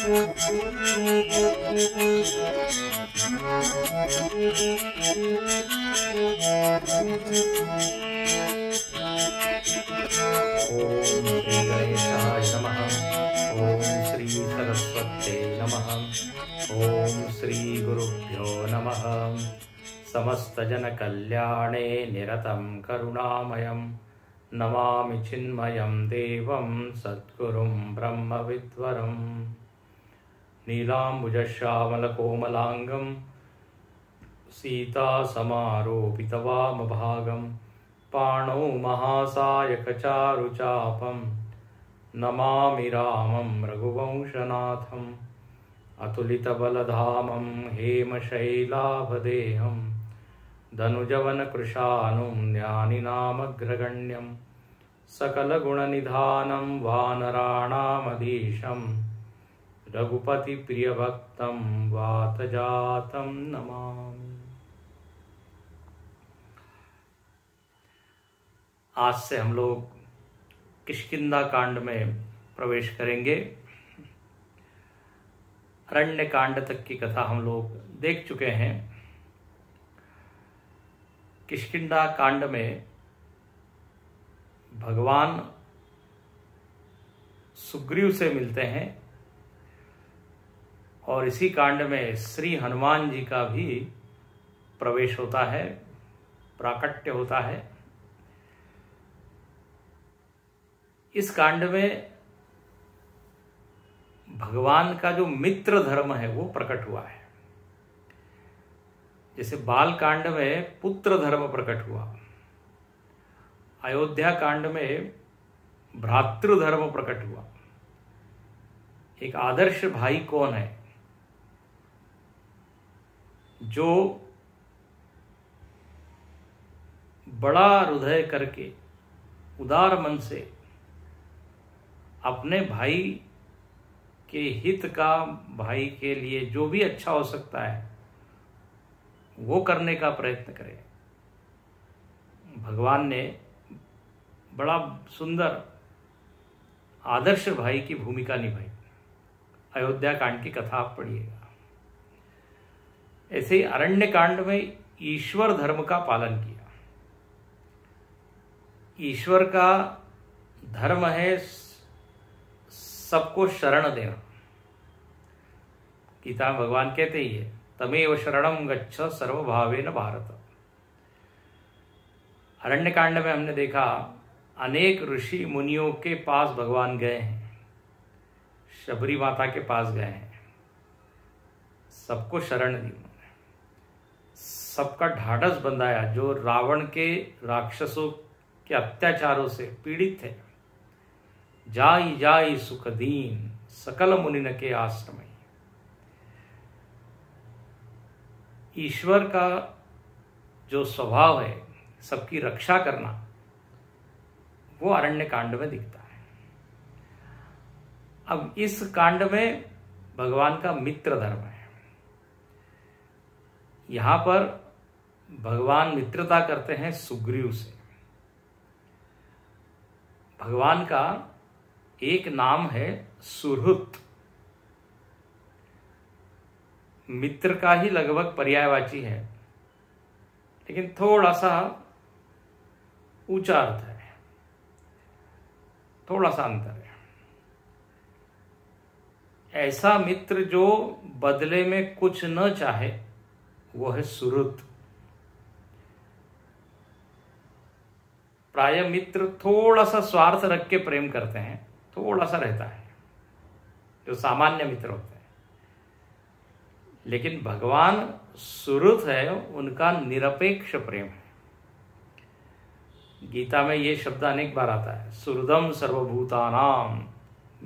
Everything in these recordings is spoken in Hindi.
गणेशाय नमः। ओम श्री सरस्वत्यै नमः। ओम श्री गुरुभ्यो नमः। समस्त जन कल्याणे निरतं करुणामयं नमामि चिन्मयं देवं सद्गुरुं ब्रह्मविद्वरं। नीलाम्बुजश्यामलकोमलाङ्गं सीतासमारोपितवामभागं पाणौ महासायकचारुचापं नमामि रामं रघुवंशनाथम्। अतुलितबलधामं हेमशैलाभदेहं धनुजवनकृशानुं ज्ञानिनामग्रगण्यं सकलगुणनिधानं वानराणामधीशं रघुपतिप्रियभक्तं वातजातं नमामि। आज से हम लोग किष्किंधा कांड में प्रवेश करेंगे। अरण्य कांड तक की कथा हम लोग देख चुके हैं। किष्किंधा कांड में भगवान सुग्रीव से मिलते हैं और इसी कांड में श्री हनुमान जी का भी प्रवेश होता है, प्राकट्य होता है। इस कांड में भगवान का जो मित्र धर्म है वो प्रकट हुआ है। जैसे बाल कांड में पुत्र धर्म प्रकट हुआ, अयोध्या कांड में भ्रातृ धर्म प्रकट हुआ। एक आदर्श भाई कौन है जो बड़ा हृदय करके उदार मन से अपने भाई के हित का, भाई के लिए जो भी अच्छा हो सकता है वो करने का प्रयत्न करे। भगवान ने बड़ा सुंदर आदर्श भाई की भूमिका निभाई। अयोध्या कांड की कथा आप पढ़िएगा। ऐसे ही अरण्य कांड में ईश्वर धर्म का पालन किया। ईश्वर का धर्म है सबको शरण देना। गीता में भगवान कहते ही है, तमेव शरणं गच्छ सर्वभावेन भारत। अरण्य कांड में हमने देखा अनेक ऋषि मुनियों के पास भगवान गए हैं, शबरी माता के पास गए हैं, सबको शरण दी उन्होंने, सबका ढाढ़स बंधाया। जो रावण के राक्षसों के अत्याचारों से पीड़ित थे, जाई जाई सुख दीन सकल मुनिन के आश्रम। ईश्वर का जो स्वभाव है सबकी रक्षा करना, वो अरण्य कांड में दिखता है। अब इस कांड में भगवान का मित्र धर्म है। यहां पर भगवान मित्रता करते हैं सुग्रीव से। भगवान का एक नाम है सुहृत। मित्र का ही लगभग पर्यायवाची है, लेकिन थोड़ा सा ऊंचा अर्थ है, थोड़ा सा अंतर है। ऐसा मित्र जो बदले में कुछ न चाहे वो है सुहृत। प्राय मित्र थोड़ा सा स्वार्थ रख के प्रेम करते हैं, थोड़ा सा रहता है, जो सामान्य मित्र होते हैं। लेकिन भगवान सुहृत है, उनका निरपेक्ष प्रेम है। गीता में ये शब्द अनेक बार आता है, सुहृदम सर्वभूतानां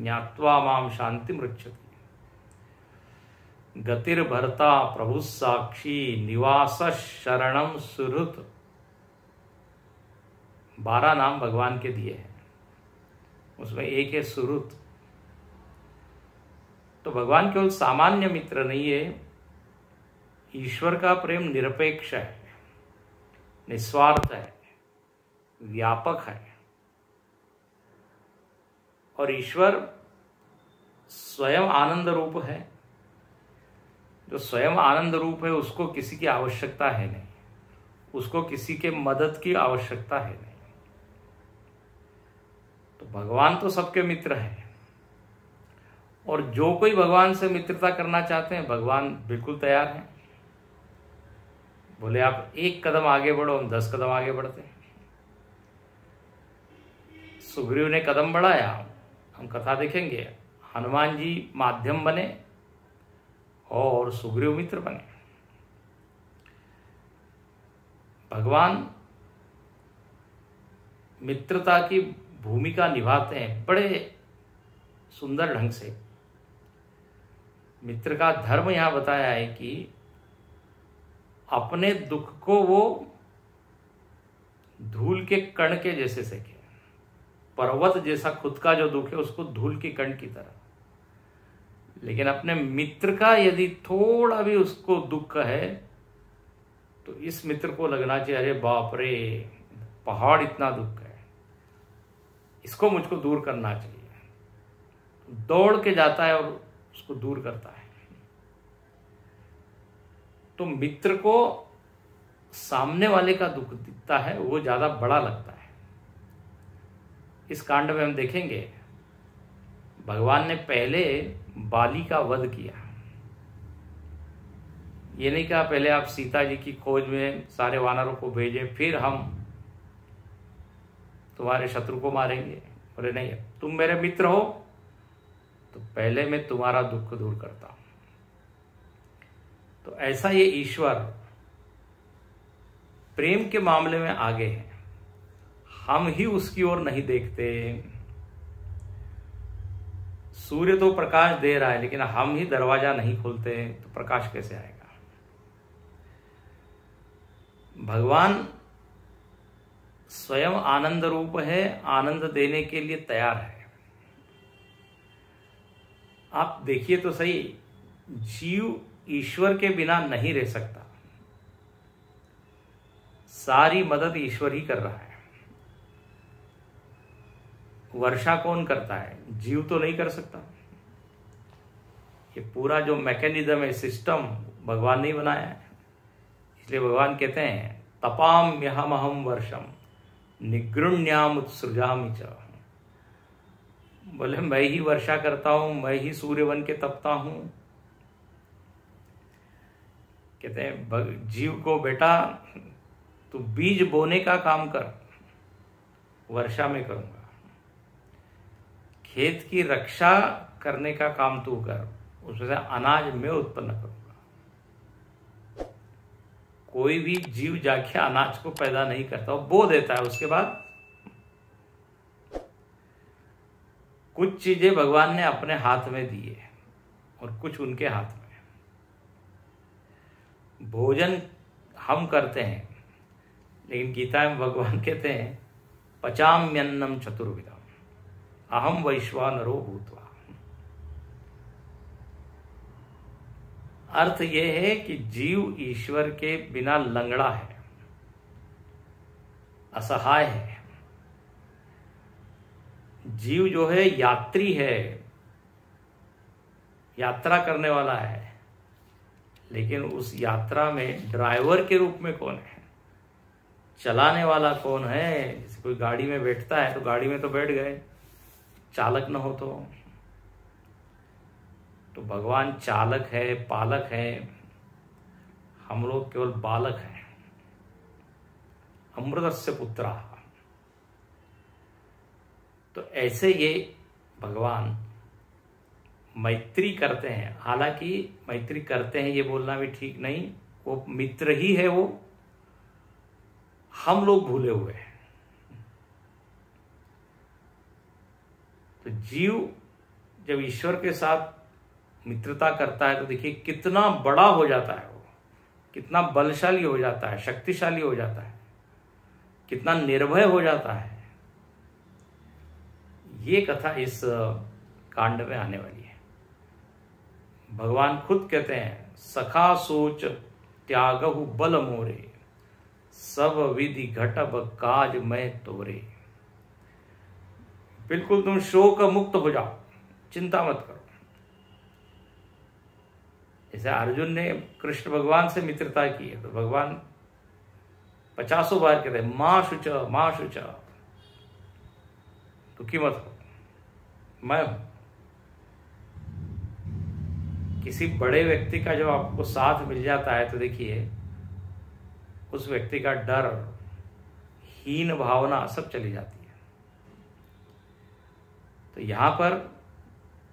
ज्ञात्वा माम शांति मृच्छति। गतिर्भर्ता प्रभु साक्षी निवास शरणम सुहृत। 12 नाम भगवान के दिए हैं, उसमें एक है सुहृत। तो भगवान केवल सामान्य मित्र नहीं है, ईश्वर का प्रेम निरपेक्ष है, निस्वार्थ है, व्यापक है। और ईश्वर स्वयं आनंद रूप है। जो स्वयं आनंद रूप है उसको किसी की आवश्यकता है नहीं, उसको किसी के मदद की आवश्यकता है नहीं। तो भगवान तो सबके मित्र हैं, और जो कोई भगवान से मित्रता करना चाहते हैं भगवान बिल्कुल तैयार हैं। बोले आप 1 कदम आगे बढ़ो, हम 10 कदम आगे बढ़ते हैं। सुग्रीव ने कदम बढ़ाया, हम कथा देखेंगे, हनुमान जी माध्यम बने और सुग्रीव मित्र बने। भगवान मित्रता की भूमिका निभाते हैं बड़े सुंदर ढंग से। मित्र का धर्म यहां बताया है कि अपने दुख को वो धूल के कण के जैसे सके। पर्वत जैसा खुद का जो दुख है उसको धूल के कण की तरह, लेकिन अपने मित्र का यदि थोड़ा भी उसको दुख है तो इस मित्र को लगना चाहिए अरे बाप रे, पहाड़ इतना दुख है, इसको मुझको दूर करना चाहिए। दौड़ के जाता है और उसको दूर करता है। तो मित्र को सामने वाले का दुख दिखता है, वो ज्यादा बड़ा लगता है। इस कांड में हम देखेंगे भगवान ने पहले बाली का वध किया। ये नहीं कहा पहले आप सीता जी की खोज में सारे वानरों को भेजें, फिर हम तुम्हारे शत्रु को मारेंगे। बोले नहीं, तुम मेरे मित्र हो तो पहले मैं तुम्हारा दुख दूर करता हूं। तो ऐसा ये ईश्वर प्रेम के मामले में आगे है। हम ही उसकी ओर नहीं देखते। सूर्य तो प्रकाश दे रहा है, लेकिन हम ही दरवाजा नहीं खोलते तो प्रकाश कैसे आएगा। भगवान स्वयं आनंद रूप है, आनंद देने के लिए तैयार है। आप देखिए तो सही, जीव ईश्वर के बिना नहीं रह सकता। सारी मदद ईश्वर ही कर रहा है। वर्षा कौन करता है? जीव तो नहीं कर सकता। ये पूरा जो मैकेनिज्म है, सिस्टम, भगवान ने बनाया है। इसलिए भगवान कहते हैं तपाम्यहमहं वर्षम निगृण्याम उत्सृजामि च। बोले मैं ही वर्षा करता हूं, मैं ही सूर्य बन के तपता हूं। कहते हैं जीव को बेटा तू बीज बोने का काम कर, वर्षा में करूंगा। खेत की रक्षा करने का काम तू कर, उसमें से अनाज मैं उत्पन्न करूंगा। कोई भी जीव जाके अनाज को पैदा नहीं करता, वो बो देता है। उसके बाद कुछ चीजें भगवान ने अपने हाथ में दी है और कुछ उनके हाथ में। भोजन हम करते हैं, लेकिन गीता में भगवान कहते हैं पचाम्यन्नम चतुर्विधम अहम वैश्वानरो भूत्वा। अर्थ यह है कि जीव ईश्वर के बिना लंगड़ा है, असहाय है। जीव जो है यात्री है, यात्रा करने वाला है, लेकिन उस यात्रा में ड्राइवर के रूप में कौन है? चलाने वाला कौन है? जैसे कोई गाड़ी में बैठता है तो गाड़ी में तो बैठ गए, चालक न हो तो भगवान चालक है, पालक है। हम लोग केवल बालक हैं। अमृतस्य पुत्रा। तो ऐसे ये भगवान मैत्री करते हैं। हालांकि मैत्री करते हैं ये बोलना भी ठीक नहीं, वो मित्र ही है। वो हम लोग भूले हुए हैं। तो जीव जब ईश्वर के साथ मित्रता करता है तो देखिए कितना बड़ा हो जाता है, वो कितना बलशाली हो जाता है, शक्तिशाली हो जाता है, कितना निर्भय हो जाता है। ये कथा इस कांड में आने वाली है। भगवान खुद कहते हैं सखा सोच त्यागहु बल मोरे, सब विधि घटब काज मैं तोरे। बिल्कुल तुम शोक मुक्त हो जाओ, चिंता मत करो। जैसे अर्जुन ने कृष्ण भगवान से मित्रता की है तो भगवान 50 बार कहते हैं मां शुच मां शुच, दुखी मत हो, मैं हूं। किसी बड़े व्यक्ति का जब आपको साथ मिल जाता है तो देखिए उस व्यक्ति का डर, हीन भावना सब चली जाती है। तो यहां पर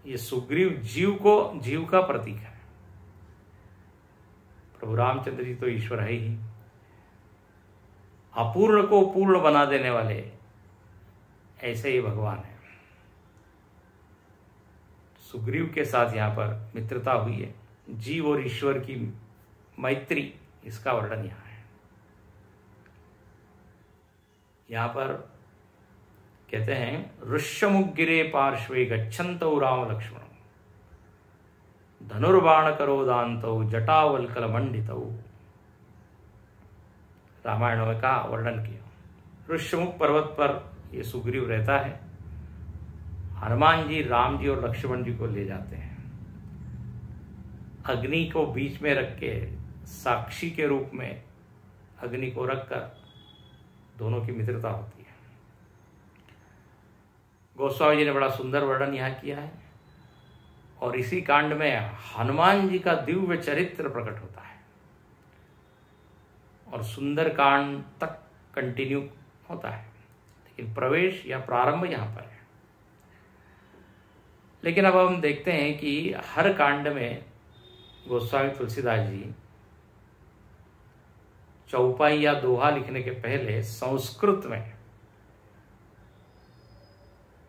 ये सुग्रीव जीव का प्रतीक है। प्रभु रामचंद्र जी तो ईश्वर है ही, अपूर्ण को पूर्ण बना देने वाले ऐसे ही भगवान है। सुग्रीव के साथ यहां पर मित्रता हुई है, जीव और ईश्वर की मैत्री, इसका वर्णन यहां है। यहां पर कहते हैं ऋष्यमुगिरे पार्श्वे गच्छन्तौ राम लक्ष्मण धनुर्बाण करोदान्तौ जटावल्कल मंडितौ। रामायण में का वर्णन किया। ऋष्यमुख पर्वत पर ये सुग्रीव रहता है। हनुमान जी राम जी और लक्ष्मण जी को ले जाते हैं, अग्नि को बीच में रख के साक्षी के रूप में अग्नि को रखकर दोनों की मित्रता होती है। गोस्वामी जी ने बड़ा सुंदर वर्णन यहां किया है और इसी कांड में हनुमान जी का दिव्य चरित्र प्रकट होता है और सुंदर कांड तक कंटिन्यू होता है, लेकिन प्रवेश या प्रारंभ यहां पर है। लेकिन अब हम देखते हैं कि हर कांड में गोस्वामी तुलसीदास जी चौपाई या दोहा लिखने के पहले संस्कृत में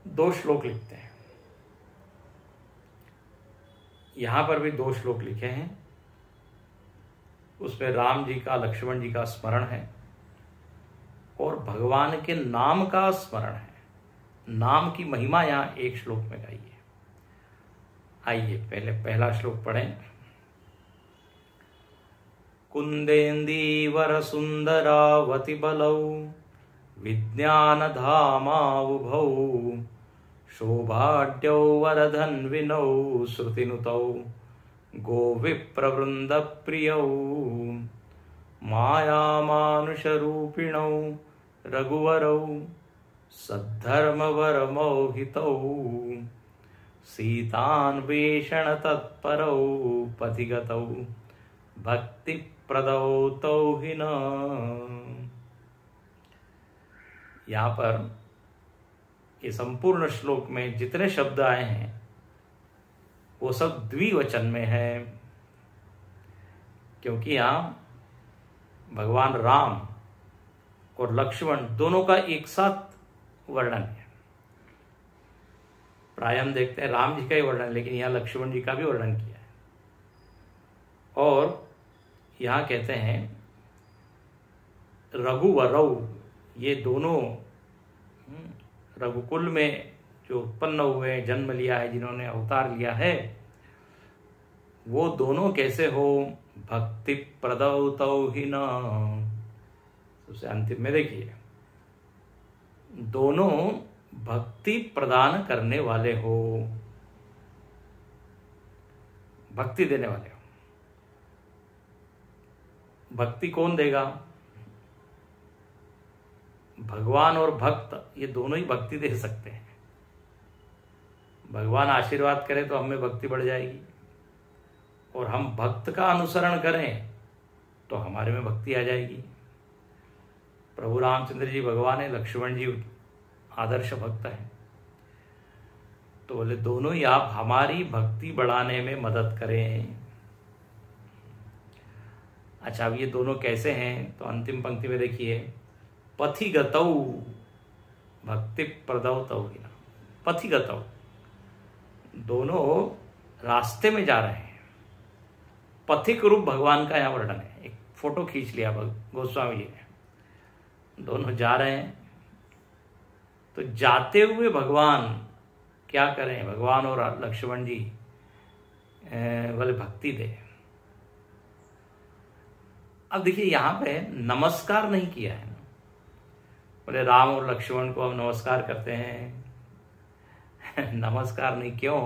2 श्लोक लिखते हैं। यहां पर भी 2 श्लोक लिखे हैं। उसमें राम जी का, लक्ष्मण जी का स्मरण है और भगवान के नाम का स्मरण है। नाम की महिमा यहां 1 श्लोक में गाई है। आइए पहले पहला श्लोक पढ़ें। कुंदेन्दीवर सुंदरावति बलौ विज्ञानधामावुभौ शोभाढ्यौ वरधन्विनौ श्रुतिनुतौ गोविप्रवृन्दप्रियौ मायामानुषरूपिणौ रघुवरौ सद्धर्मवरमोहितौ सीतान्वेषण तत्परौ पथिगतौ भक्तिप्रदौ तौ हि न। यहां पर ये संपूर्ण श्लोक में जितने शब्द आए हैं वो सब द्विवचन में है, क्योंकि यहां भगवान राम और लक्ष्मण दोनों का एक साथ वर्णन है। प्राय हम देखते हैं राम जी का ही वर्णन, लेकिन यहां लक्ष्मण जी का भी वर्णन किया है। और यहां कहते हैं रघुवरौ, ये दोनों रघुकुल में जो उत्पन्न हुए, जन्म लिया है, जिन्होंने अवतार लिया है, वो दोनों कैसे हो? भक्ति प्रदौ तौ हि न। सबसे अंतिम में देखिए, दोनों भक्ति प्रदान करने वाले हो, भक्ति देने वाले हो। भक्ति कौन देगा? भगवान और भक्त, ये दोनों ही भक्ति दे सकते हैं। भगवान आशीर्वाद करें तो हमें भक्ति बढ़ जाएगी, और हम भक्त का अनुसरण करें तो हमारे में भक्ति आ जाएगी। प्रभु रामचंद्र जी भगवान है, लक्ष्मण जी आदर्श भक्त है, तो बोले दोनों ही आप हमारी भक्ति बढ़ाने में मदद करें। अच्छा, अब ये दोनों कैसे हैं? तो अंतिम पंक्ति में देखिए, पथिगतौ भक्ति प्रदौ तौ हि न। पथिगतौ, दोनों रास्ते में जा रहे हैं। पथिक रूप भगवान का यहाँ वर्णन है। एक फोटो खींच लिया गोस्वामी जी ने, दोनों जा रहे हैं। तो जाते हुए भगवान क्या करें? भगवान और लक्ष्मण जी बोले भक्ति दे। अब देखिए यहां पे नमस्कार नहीं किया है ना, बोले राम और लक्ष्मण को हम नमस्कार करते हैं नमस्कार नहीं। क्यों?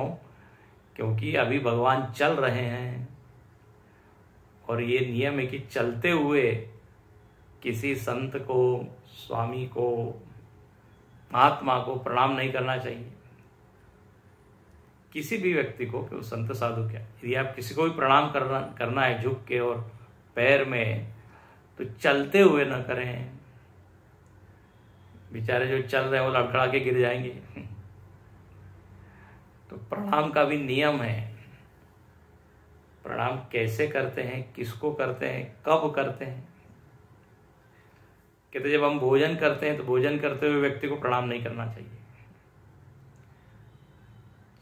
क्योंकि अभी भगवान चल रहे हैं, और ये नियम है कि चलते हुए किसी संत को, स्वामी को, महात्मा को प्रणाम नहीं करना चाहिए। किसी भी व्यक्ति को, कि संत साधु क्या, यदि आप किसी को भी प्रणाम करना है झुक के और पैर में, तो चलते हुए न करें। बेचारे जो चल रहे हैं वो लड़खड़ा के गिर जाएंगे। तो प्रणाम का भी नियम है। प्रणाम कैसे करते हैं, किसको करते हैं, कब करते हैं। कहते जब हम भोजन करते हैं तो भोजन करते हुए व्यक्ति को प्रणाम नहीं करना चाहिए,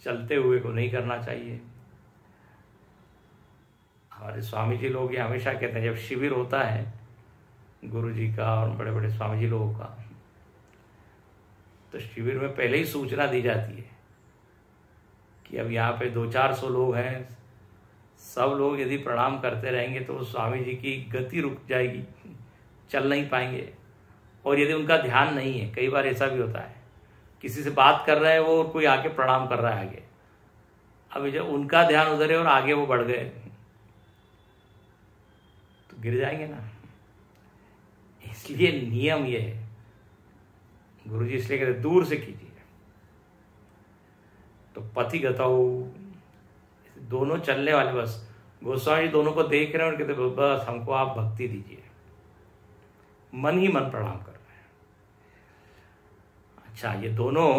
चलते हुए को नहीं करना चाहिए। हमारे स्वामी जी लोग ये हमेशा कहते हैं, जब शिविर होता है गुरु जी का और बड़े बड़े स्वामी जी लोगों का, तो शिविर में पहले ही सूचना दी जाती है कि अब यहाँ पे 200-400 लोग हैं, सब लोग यदि प्रणाम करते रहेंगे तो स्वामी जी की गति रुक जाएगी, चल नहीं पाएंगे। और यदि उनका ध्यान नहीं है, कई बार ऐसा भी होता है, किसी से बात कर रहे हैं वो, कोई आके प्रणाम कर रहा है आगे, अब जब उनका ध्यान उधर है और आगे वो बढ़ गए तो गिर जाएंगे ना। इसलिए नियम ये है, गुरु जी इसलिए कहते दूर से कीजिए। तो पति गताओ, दोनों चलने वाले, बस गोस्वामी जी दोनों को देख रहे हैं और कहते बस हमको आप भक्ति दीजिए, मन ही मन प्रणाम कर रहे हैं। अच्छा, ये दोनों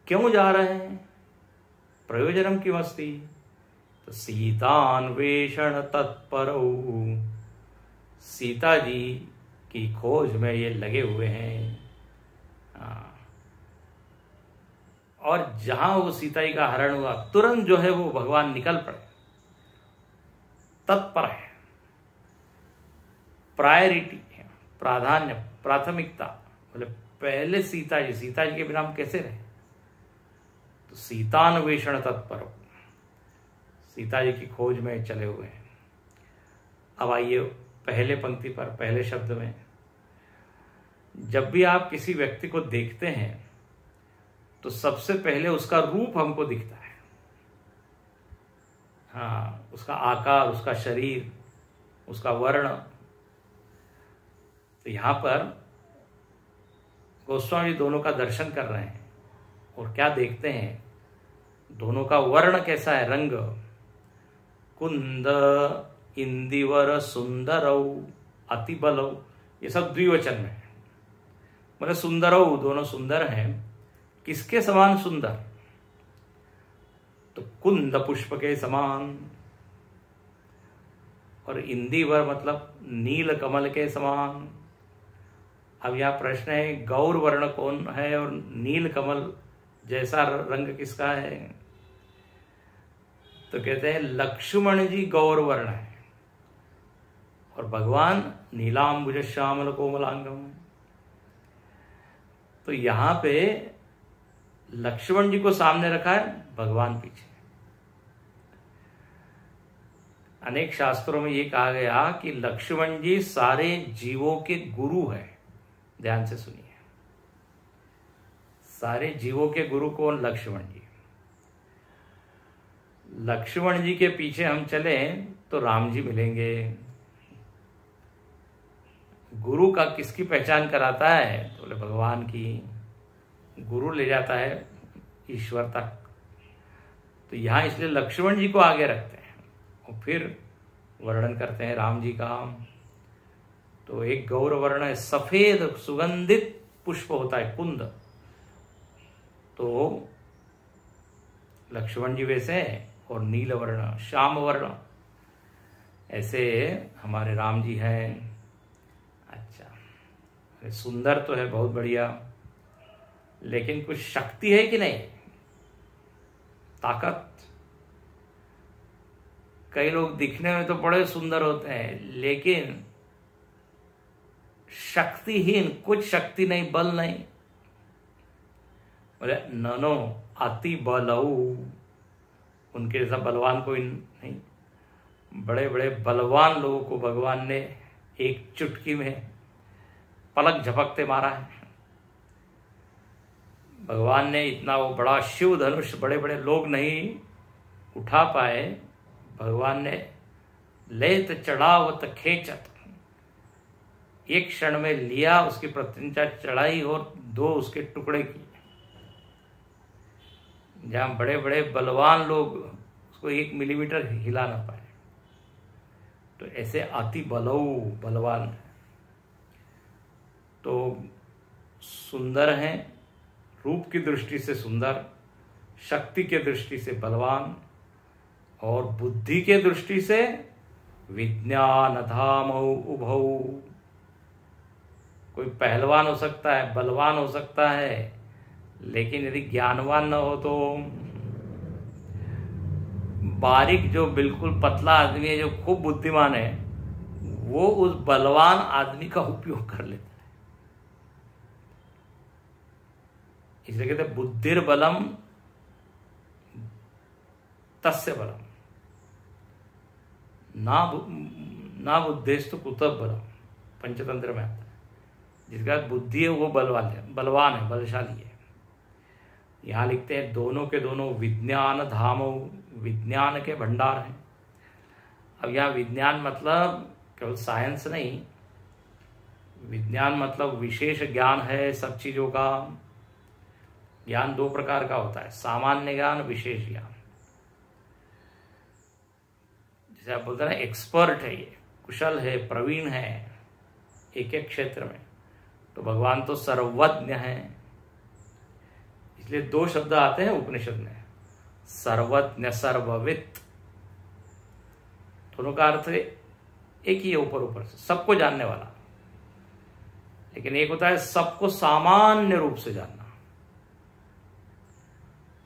क्यों जा रहे हैं, प्रयोजनम की मस्ती। तो सीतान्वेषण तत्परौ, सीता जी की खोज में ये लगे हुए हैं। और जहां वो सीता जी का हरण हुआ, तुरंत जो है वो भगवान निकल पड़े, तत्पर है, प्रायोरिटी है, प्राधान्य, प्राथमिकता। बोले पहले सीता जी के बिना हम कैसे रहे। तो सीतान्वेषण तत्पर, सीता जी की खोज में चले हुए हैं। अब आइए पहले पंक्ति पर, पहले शब्द में, जब भी आप किसी व्यक्ति को देखते हैं तो सबसे पहले उसका रूप हमको दिखता है। हाँ, उसका आकार, उसका शरीर, उसका वर्ण। तो यहां पर गोस्वामी दोनों का दर्शन कर रहे हैं और क्या देखते हैं, दोनों का वर्ण कैसा है, रंग। कुंद इंदिवर सुंदरौ अतिबलौ, ये सब द्विवचन में है। मतलब सुंदरौ, दोनों सुंदर हैं। किसके समान सुंदर, तो कुंद पुष्प के समान। और इंदिवर मतलब नील कमल के समान। अब यह प्रश्न है, गौर वर्ण कौन है और नील कमल जैसा रंग किसका है। तो कहते हैं लक्ष्मण जी गौर वर्ण है और भगवान नीलांबुज श्यामल कोमलांगम। तो यहां पे लक्ष्मण जी को सामने रखा है, भगवान पीछे। अनेक शास्त्रों में ये कहा गया कि लक्ष्मण जी सारे जीवों के गुरु हैं। ध्यान से सुनिए, सारे जीवों के गुरु कौन, लक्ष्मण जी। लक्ष्मण जी के पीछे हम चले तो राम जी मिलेंगे। गुरु का किसकी पहचान कराता है, तो बोले भगवान की। गुरु ले जाता है ईश्वर तक। तो यहां इसलिए लक्ष्मण जी को आगे रखते हैं और फिर वर्णन करते हैं राम जी का। तो एक गौर वर्ण है, सफेद सुगंधित पुष्प होता है कुंद। तो लक्ष्मण जी वैसे हैं, और नील वर्ण, श्याम वर्ण, ऐसे हमारे राम जी हैं। अच्छा, सुंदर तो है, बहुत बढ़िया, लेकिन कुछ शक्ति है कि नहीं, ताकत। कई लोग दिखने में तो बड़े सुंदर होते हैं लेकिन शक्तिहीन, कुछ शक्ति नहीं, बल नहीं। बोले ननो अति बलऊ, उनके जैसा बलवान कोई नहीं। बड़े बड़े बलवान लोगों को भगवान ने एक चुटकी में पलक झपकते मारा है। भगवान ने इतना वो बड़ा शिव धनुष बड़े बड़े लोग नहीं उठा पाए, भगवान ने लेत चढ़ावत खेचत, एक क्षण में लिया, उसकी प्रत्यंचा चढ़ाई और 2 उसके टुकड़े किए। जहां बड़े बड़े बलवान लोग उसको 1 मिलीमीटर हिला ना पाए, तो ऐसे अति बलवान है। तो सुंदर हैं, रूप की दृष्टि से सुंदर, शक्ति के दृष्टि से बलवान, और बुद्धि के दृष्टि से विज्ञान धामौ उभौ। कोई पहलवान हो सकता है, बलवान हो सकता है, लेकिन यदि ज्ञानवान न हो तो बारीक जो बिल्कुल पतला आदमी है, जो खूब बुद्धिमान है, वो उस बलवान आदमी का उपयोग कर लेता है। इसलिए कहते हैं बुद्धिर बलम तस्य बलम, ना बुद्धेस्तु कुतः बलम, पंचतंत्र में आता है। जिसका बुद्धि है वो बलवान है, बलशाली है। यहां लिखते हैं दोनों के दोनों विज्ञान धामो, विज्ञान के भंडार हैं। अब यहां विज्ञान मतलब केवल साइंस नहीं, विज्ञान मतलब विशेष ज्ञान है। सब चीजों का ज्ञान 2 प्रकार का होता है, सामान्य ज्ञान, विशेष ज्ञान। जैसे आप बोलते हैं ना, एक्सपर्ट है ये, कुशल है, प्रवीण है एक एक क्षेत्र में, तो भगवान तो सर्वज्ञ है। इसलिए 2 शब्द आते हैं उपनिषद में, सर्वज्ञ, सर्ववित्। दोनों का अर्थ एक ही है, ऊपर से सबको जानने वाला। लेकिन एक होता है सबको सामान्य रूप से जानना।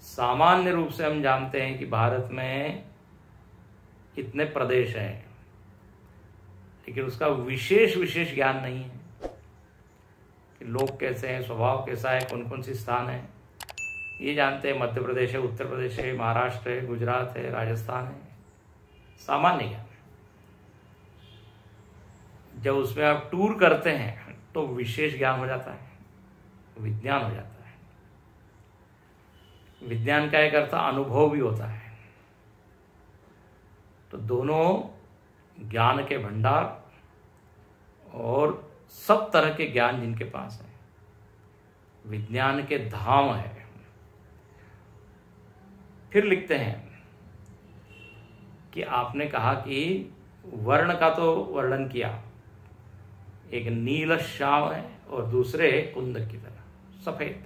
सामान्य रूप से हम जानते हैं कि भारत में इतने प्रदेश हैं, लेकिन उसका विशेष ज्ञान नहीं है कि लोग कैसे हैं, स्वभाव कैसा है, कौन कौन सी स्थान है। ये जानते हैं मध्य प्रदेश है, उत्तर प्रदेश है, महाराष्ट्र है, गुजरात है, राजस्थान है, सामान्य ज्ञान। जब उसमें आप टूर करते हैं तो विशेष ज्ञान हो जाता है, विज्ञान हो जाता है। विज्ञान का एक अर्थ अनुभव भी होता है। तो दोनों ज्ञान के भंडार और सब तरह के ज्ञान जिनके पास है, विज्ञान के धाम है। फिर लिखते हैं कि आपने कहा कि वर्ण का तो वर्णन किया, एक नील श्याम है और दूसरे कुंद की तरह सफेद।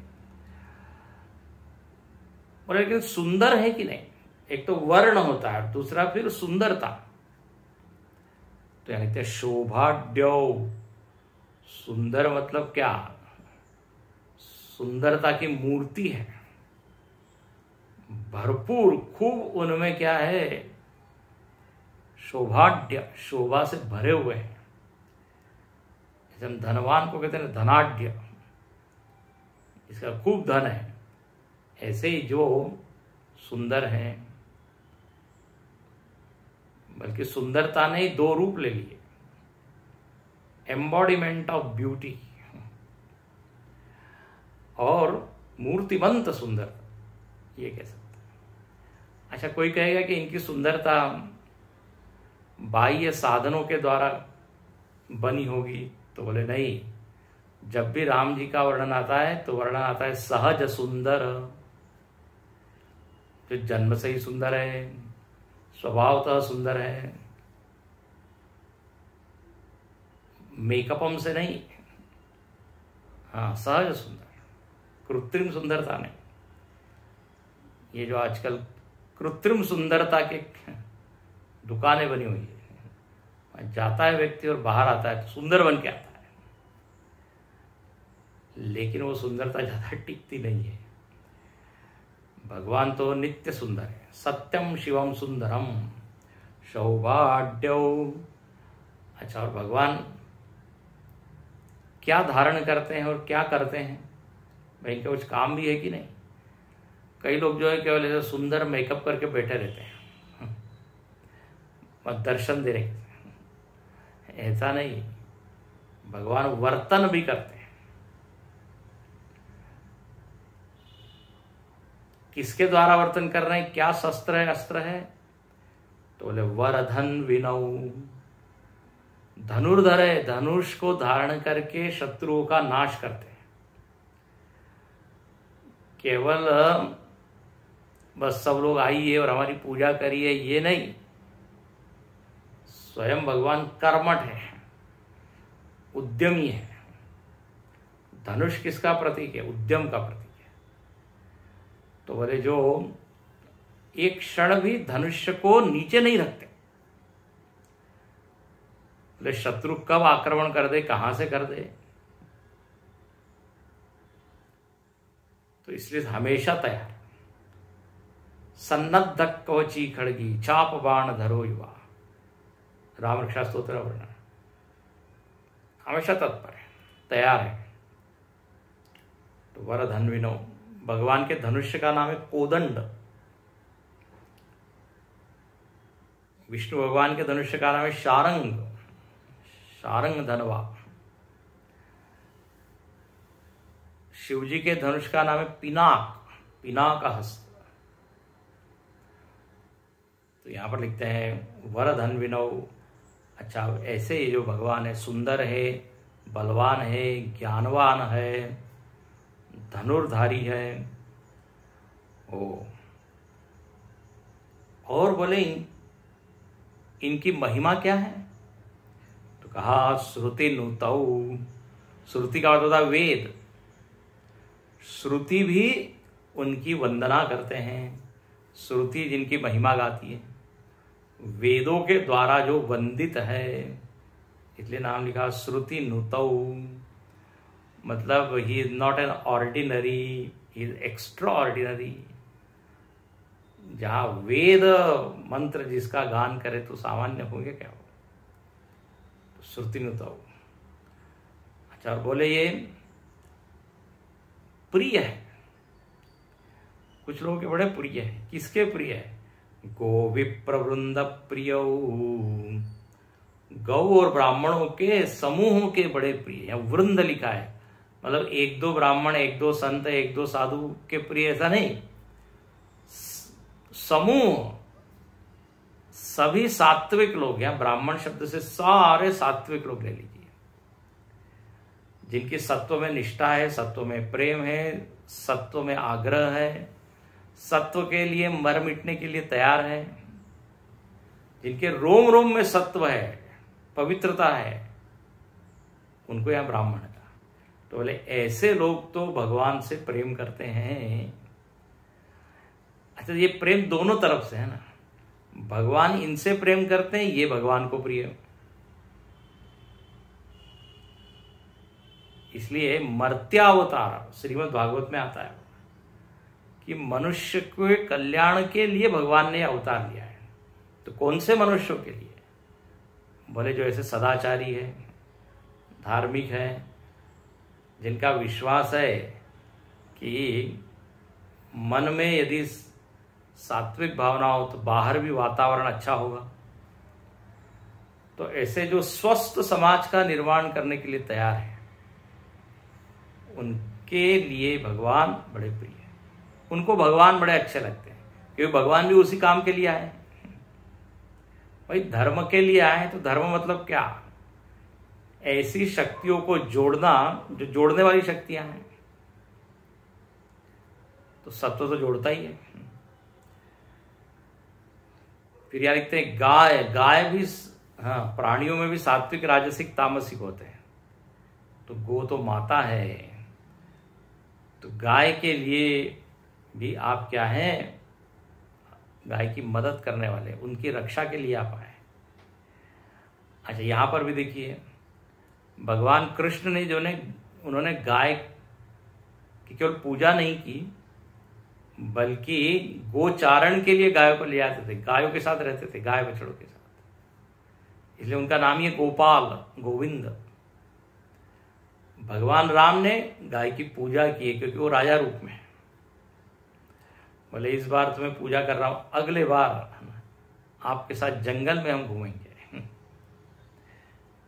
और लेकिन सुंदर है कि नहीं, एक तो वर्ण होता है, दूसरा फिर सुंदरता। तो यानी शोभाढ्यो, सुंदर मतलब क्या, सुंदरता की मूर्ति है, भरपूर, खूब उनमें क्या है, शोभाढ्य, शोभा से भरे हुए हैं। जैसे हम धनवान को कहते हैं धनाढ्य, इसका खूब धन है। ऐसे ही जो सुंदर हैं, बल्कि सुंदरता ने 2 रूप ले लिए, एम्बॉडीमेंट ऑफ ब्यूटी और मूर्तिमंत सुंदर, ये कह सकते हैं। अच्छा, कोई कहेगा कि इनकी सुंदरता बाह्य साधनों के द्वारा बनी होगी, तो बोले नहीं, जब भी राम जी का वर्णन आता है तो वर्णन आता है सहज सुंदर, जो जन्म से ही सुंदर है, स्वभावतः सुंदर है, मेकअपम से नहीं, हाँ सहज सुंदर, कृत्रिम सुंदरता नहीं। ये जो आजकल कृत्रिम सुंदरता के दुकानें बनी हुई है, जाता है व्यक्ति और बाहर आता है तो सुंदर बन के आता है, लेकिन वो सुंदरता ज्यादा टिकती नहीं है। भगवान तो नित्य सुंदर है, सत्यम शिवम सुंदरम सौभाग्यो। अच्छा, और भगवान क्या धारण करते हैं और क्या करते हैं, भाई इनका कुछ काम भी है कि नहीं। कई लोग जो है केवल ऐसे सुंदर मेकअप करके बैठे रहते हैं बस दर्शन देने के, ऐसा नहीं, भगवान वर्तन भी करते हैं। किसके द्वारा वर्तन कर रहे हैं, क्या शस्त्र है, अस्त्र है, तो बोले वरधन विनौ, धनुर्धर है, धनुष को धारण करके शत्रुओं का नाश करते हैं। केवल बस सब लोग आइए और हमारी पूजा करिए ये नहीं, स्वयं भगवान कर्मठ है, उद्यमी है। धनुष किसका प्रतीक है? उद्यम का प्रतीक है। तो बोले जो एक क्षण भी धनुष्य को नीचे नहीं रखते, बोले शत्रु कब आक्रमण कर दे, कहां से कर दे, तो इसलिए हमेशा तैयार। सन्नद्ध कवची खड़गी, चाप बाण धरो युवा, राम रक्षा स्तोत्र वर्णन। हमेशा तत्पर है, तैयार है। तो वरधन विनो, भगवान के धनुष्य का नाम है कोदंड। विष्णु भगवान के धनुष्य का नाम है शारंग, शारंग धनवा। शिव जी के धनुष का नाम है पिनाक, पिनाक हस्त। तो यहां पर लिखते हैं वरधन विनौ। अच्छा, ऐसे ये जो भगवान है सुंदर है, बलवान है, ज्ञानवान है, धनुर्धारी है। और बोले इनकी महिमा क्या है? तो कहा श्रुति नुतौ। श्रुति का अर्थ होता है वेद। श्रुति भी उनकी वंदना करते हैं, श्रुति जिनकी महिमा गाती है, वेदों के द्वारा जो वंदित है, इसलिए नाम लिखा श्रुति नुतौ। मतलब he is not an ordinary, he is extra ordinary. जहां वेद मंत्र जिसका गान करे तो सामान्य होंगे क्या हो? तो श्रुति नुतौ। अच्छा, और बोले ये प्रिय है, कुछ लोगों के बड़े प्रिय है। किसके प्रिय है? गो विप्रवृंद प्रिय, गौ और ब्राह्मणों के समूहों के बड़े प्रिय है। वृंद लिखा है, मतलब एक दो ब्राह्मण, एक दो संत, एक दो साधु के प्रिय, ऐसा नहीं। समूह, सभी सात्विक लोग हैं। ब्राह्मण शब्द से सारे सात्विक लोग ले लीजिए, जिनकी सत्व में निष्ठा है, सत्व में प्रेम है, सत्व में आग्रह है, सत्व के लिए मर मिटने के लिए तैयार है, जिनके रोम रोम में सत्व है, पवित्रता है, उनको यहां ब्राह्मण का। तो बोले ऐसे लोग तो भगवान से प्रेम करते हैं। अच्छा, ये प्रेम दोनों तरफ से है ना, भगवान इनसे प्रेम करते हैं, ये भगवान को प्रिय। इसलिए मर्त्यावतार श्रीमद् भागवत में आता है कि मनुष्य के कल्याण के लिए भगवान ने अवतार लिया है। तो कौन से मनुष्यों के लिए? बोले जो ऐसे सदाचारी है, धार्मिक है, जिनका विश्वास है कि मन में यदि सात्विक भावना हो तो बाहर भी वातावरण अच्छा होगा। तो ऐसे जो स्वस्थ समाज का निर्माण करने के लिए तैयार है, उनके लिए भगवान बड़े प्रिय है। उनको भगवान बड़े अच्छे लगते हैं, क्योंकि भगवान भी उसी काम के लिए आए। भाई धर्म के लिए आए, तो धर्म मतलब क्या? ऐसी शक्तियों को जोड़ना जो जोड़ने वाली शक्तियां हैं। तो सत्व तो जोड़ता ही है। फिर यार लिखते हैं गाय, गाय भी, हाँ, प्राणियों में भी सात्विक, राजसिक, तामसिक होते हैं। तो गो तो माता है, तो गाय के लिए भी आप क्या हैं? गाय की मदद करने वाले, उनकी रक्षा के लिए आप आए। अच्छा, यहां पर भी देखिए भगवान कृष्ण ने उन्होंने गाय की केवल पूजा नहीं की, बल्कि गोचारण के लिए गायों को ले आते थे, गायों के साथ रहते थे, गाय बछड़ों के साथ। इसलिए उनका नाम ही है गोपाल, गोविंद। भगवान राम ने गाय की पूजा की है, क्योंकि वो राजा रूप में है। बोले इस बार तुम्हें पूजा कर रहा हूं, अगले बार आपके साथ जंगल में हम घूमेंगे।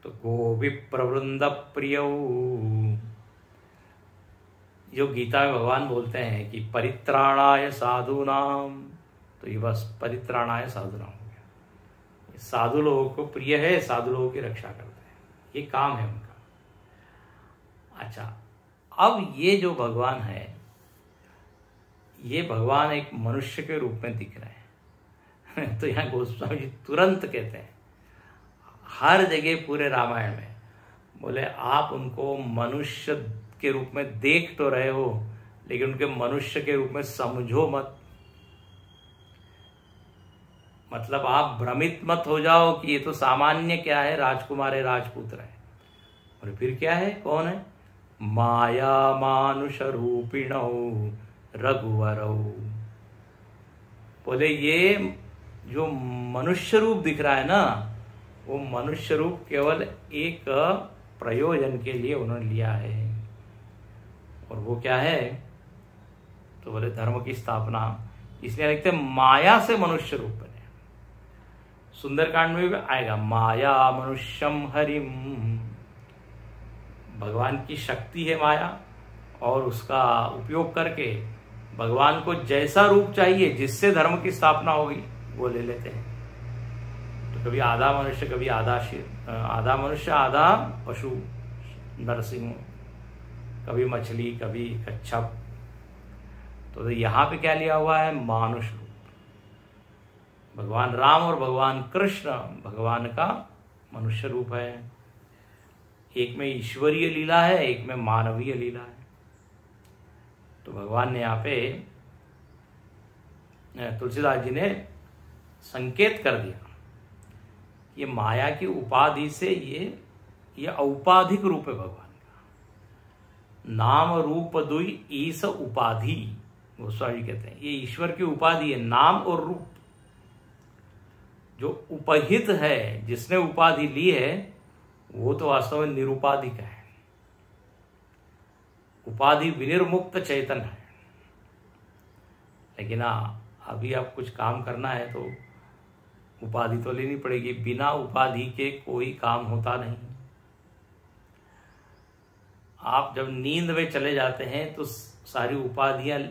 तो गो विप्रवृंद प्रिय, जो गीता में भगवान बोलते हैं कि परित्राणाय साधूनाम, तो ये बस परित्राणाय साधूनाम हो गया। साधु लोगों को प्रिय है, साधु लोगों की रक्षा करते हैं, ये काम है उनका। अच्छा, अब ये जो भगवान है, ये भगवान एक मनुष्य के रूप में दिख रहे हैं। तो यहाँ गोस्वामी जी तुरंत कहते हैं, हर जगह पूरे रामायण में बोले आप उनको मनुष्य के रूप में देख तो रहे हो, लेकिन उनके मनुष्य के रूप में समझो मत। मतलब आप भ्रमित मत हो जाओ कि ये तो सामान्य क्या है, राजकुमार है, राजपुत्र है, और फिर क्या है, कौन है, माया मानुष रूपिणौ रघुवरौ। बोले ये जो मनुष्य रूप दिख रहा है ना, वो मनुष्य रूप केवल एक प्रयोजन के लिए उन्होंने लिया है, और वो क्या है, तो बोले धर्म की स्थापना। इसलिए लिखते माया से मनुष्य रूप बने। सुंदरकांड में भी आएगा, माया मनुष्यम हरिम, भगवान की शक्ति है माया, और उसका उपयोग करके भगवान को जैसा रूप चाहिए, जिससे धर्म की स्थापना होगी, वो ले लेते हैं। तो कभी आधा मनुष्य, कभी आधा मनुष्य, आधा पशु नरसिंह, कभी मछली, कभी कच्छप। तो यहाँ पे क्या लिया हुआ है, मानुष रूप। भगवान राम और भगवान कृष्ण भगवान का मनुष्य रूप है। एक में ईश्वरीय लीला है, एक में मानवीय लीला है। तो भगवान ने यहाँ पे, तुलसीदास जी ने संकेत कर दिया, ये माया की उपाधि से ये औपाधिक रूप है भगवान का। नाम रूप दुई ईस उपाधि, गोस्वामी कहते हैं, ये ईश्वर की उपाधि है, नाम और रूप। जो उपहित है, जिसने उपाधि ली है, वो तो वास्तव में निरुपाधिक है, उपाधि विनिर्मुक्त चैतन है। लेकिन अभी अब कुछ काम करना है तो उपाधि तो लेनी पड़ेगी, बिना उपाधि के कोई काम होता नहीं। आप जब नींद में चले जाते हैं तो सारी उपाधियों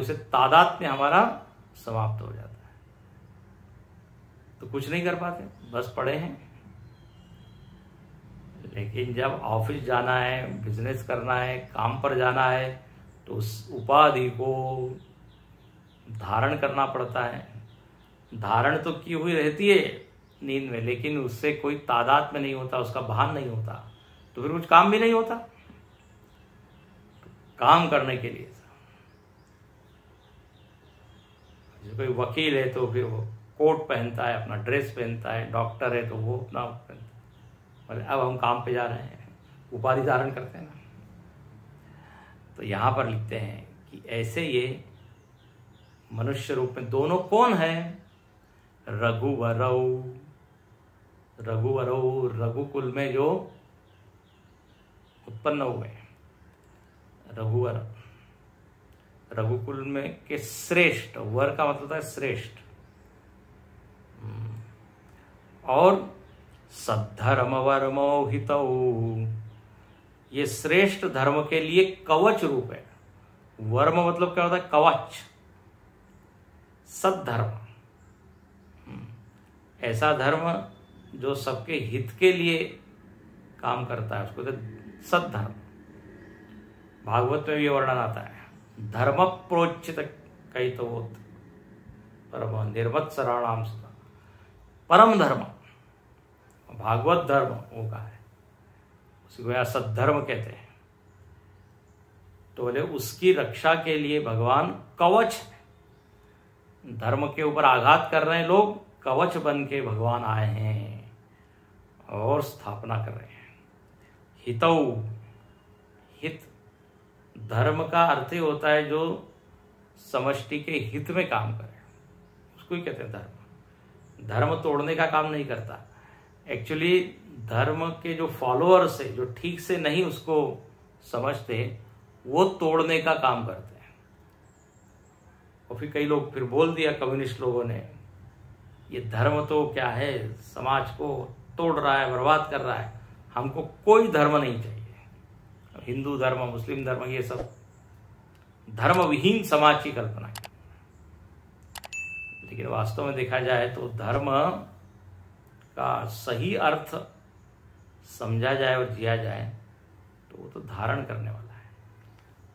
से तादात्म्य हमारा समाप्त हो जाता है, तो कुछ नहीं कर पाते, बस पड़े हैं। लेकिन जब ऑफिस जाना है, बिजनेस करना है, काम पर जाना है, तो उस उपाधि को धारण करना पड़ता है। धारण तो की हुई रहती है नींद में, लेकिन उससे कोई तादाद में नहीं होता, उसका भान नहीं होता, तो फिर कुछ काम भी नहीं होता। काम करने के लिए कोई वकील है तो फिर वो कोट पहनता है, अपना ड्रेस पहनता है, डॉक्टर है तो वो अपना पहनता है। अब हम काम पे जा रहे हैं, उपाधि धारण करते हैं ना। तो यहां पर लिखते हैं कि ऐसे ये मनुष्य रूप में दोनों कौन है, रघुवरौ। रघुवरौ रघुकुल में जो उत्पन्न हुए, रघुवर रघुकुल में के श्रेष्ठ, वर का मतलब होता है श्रेष्ठ, और सद्धर्म वर्मो हितौ, ये श्रेष्ठ धर्म के लिए कवच रूप है। वर्म मतलब क्या होता है, कवच। सद्धर्म, ऐसा धर्म जो सबके हित के लिए काम करता है, उसको सद्धर्म। भागवत में भी वर्णन आता है, धर्म प्रोचित कैतवोत परम निर्वत्सराणाम सुता, परम धर्म भागवत धर्म वो का है, उसको यहाँ सद्धर्म कहते हैं। तो बोले उसकी रक्षा के लिए भगवान कवच, धर्म के ऊपर आघात कर रहे हैं लोग, कवच बन के भगवान आए हैं और स्थापना कर रहे हैं। हितौ, हित, धर्म का अर्थ ही होता है जो समष्टि के हित में काम करे, उसको ही कहते हैं धर्म। धर्म तोड़ने का काम नहीं करता। एक्चुअली धर्म के जो फॉलोअर्स है, जो ठीक से नहीं उसको समझते, वो तोड़ने का काम करते हैं। और फिर कई लोग फिर बोल दिया, कम्युनिस्ट लोगों ने, ये धर्म तो क्या है, समाज को तोड़ रहा है, बर्बाद कर रहा है, हमको कोई धर्म नहीं चाहिए। हिंदू धर्म, मुस्लिम धर्म, ये सब धर्म विहीन समाज की कल्पना की। लेकिन वास्तव में देखा जाए तो धर्म का सही अर्थ समझा जाए और जिया जाए तो वो तो धारण करने वाला है।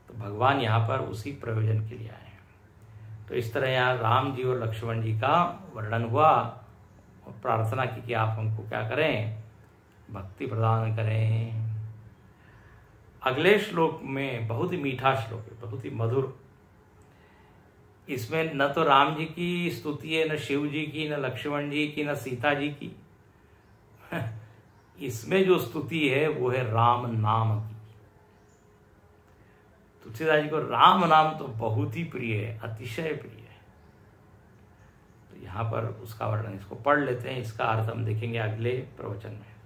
तो भगवान यहाँ पर उसी प्रयोजन के लिए आए हैं। तो इस तरह यहाँ राम जी और लक्ष्मण जी का वर्णन हुआ और प्रार्थना की कि आप हमको क्या करें, भक्ति प्रदान करें। अगले श्लोक में बहुत ही मीठा श्लोक है, बहुत ही मधुर। इसमें न तो राम जी की स्तुति है, न शिव जी की, न लक्ष्मण जी की, न सीता जी की। इसमें जो स्तुति है वो है राम नाम की। तुलसीदास जी को राम नाम तो बहुत ही प्रिय है, अतिशय प्रिय है। तो यहाँ पर उसका वर्णन, इसको पढ़ लेते हैं, इसका अर्थ हम देखेंगे अगले प्रवचन में।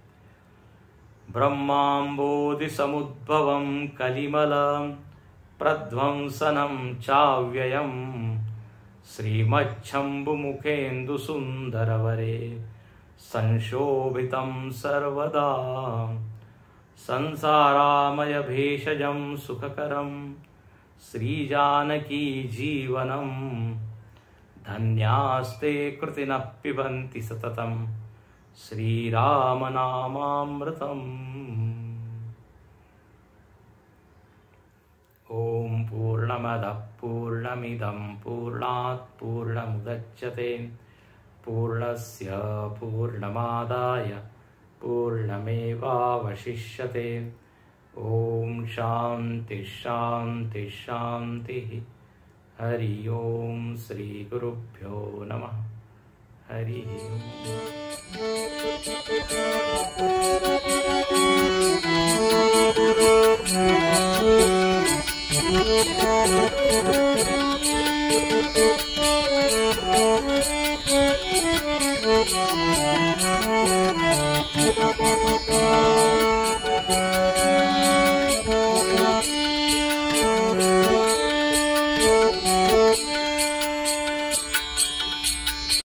ब्रह्माम्बोधि समुद्भवं कलिमलं प्रध्वंसनं चाव्ययं श्रीमच्छम्भुमुखेन्दु सुन्दरवरे संशोभितं सर्वदा संसारामय भेषजं सुखकरं श्रीजानकी जीवनं धन्यास्ते कृतिनः पिबन्ति सततं श्रीरामनामामृतम्। ओम पूर्णमदः पूर्णमिदं पूर्णात् पूर्णमुदच्यते पूर्णस्य पूर्णमादाय पूर्णमेवावशिष्यते। ओम शांति शांति शांति। हरि ओम श्री गुरुभ्यो नमः। हरि ओम।